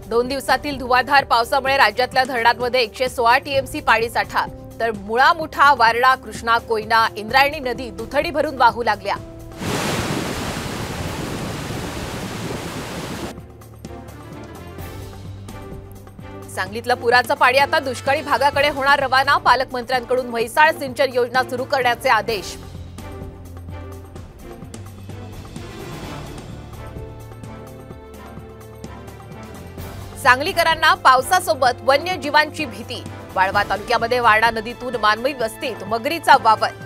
2 दिवसातील धुवाधार पावसामुळे राज्यातल्या धरणांमध्ये 116 टीएमसी पाणीसाठा, तर मुळा, मुठा, वारणा, कृष्णा, कोयना, इंद्रायणी नदी दुथडी भरून वाहू लागल्या। सांगलीतलं पुराचं पाणी आता दुष्काळी भागाकडे होणार रवाना, पालकमंत्र्यांकडून म्हैसाळ सिंचन योजना सुरू करण्याचे आदेश। सांगलीकरांना पावसासोबत वन्यजीवांची भीती, वाळवा तालुक्यामध्ये वारणा नदीतून मानवी वस्तीत मगरीचा वावर।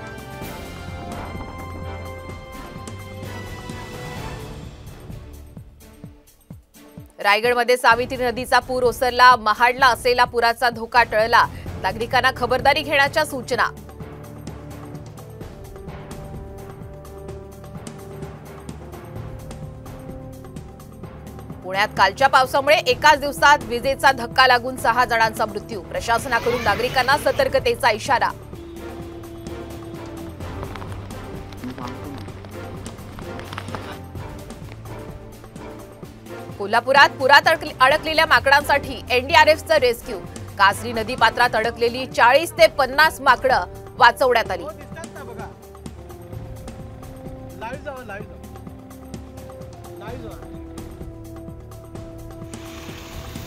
रायगडमध्ये सावित्री नदीचा पूर ओसरला, महाडला असलेला पुराचा धोका टळला, नागरिकांना खबरदारी घेण्याच्या सूचना। पुण्यात कालच्या पावसामुळे एकाच दिवसात विजेचा धक्का लागून 6 जणांचा मृत्यू, प्रशासनाकडून नागरिकांना सतर्कतेचा इशारा। कोल्हापुरात पुरात अडकलेल्या माकडांसाठी एनडीआरएफचं रेस्क्यू, कासरी नदी पात्रात अडकलेली 40 ते 50 माकडं वाचवण्यात आली।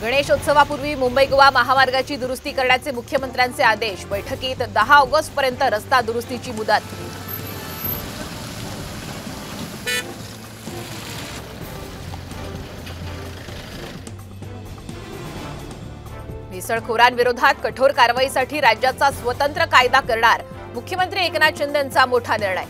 गणेशोत्सवापूर्वी मुंबई गोवा महामार्गाची दुरुस्ती करण्याचे मुख्यमंत्र्यांचे आदेश, बैठकीत 10 ऑगस्टपर्यंत रस्ता दुरुस्तीची मुदत। मिसळखोरांविरोधात कठोर कारवाईसाठी राज्याचा स्वतंत्र कायदा करणार, मुख्यमंत्री एकनाथ शिंदे यांचा मोठा निर्णय।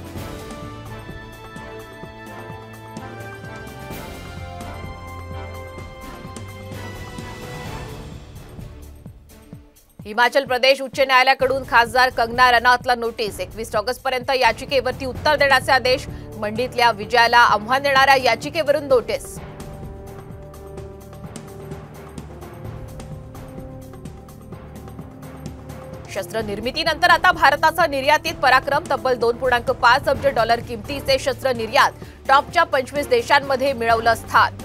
हिमाचल प्रदेश उच्च न्यायालयाकडून खासदार कंगना रनौतला नोटीस, 21 ऑगस्टपर्यंत याचिकेवरती उत्तर देण्याचे आदेश, मंडीतल्या विजयाला आव्हान देणाऱ्या याचिकेवरून नोटीस। शस्त्र निर्मितीनंतर आता भारताचा निर्यातीत पराक्रम, तब्बल $2.5 अब्ज किमतीचे शस्त्र निर्यात, टॉपच्या 25 देशांमध्ये मिळवलं स्थान।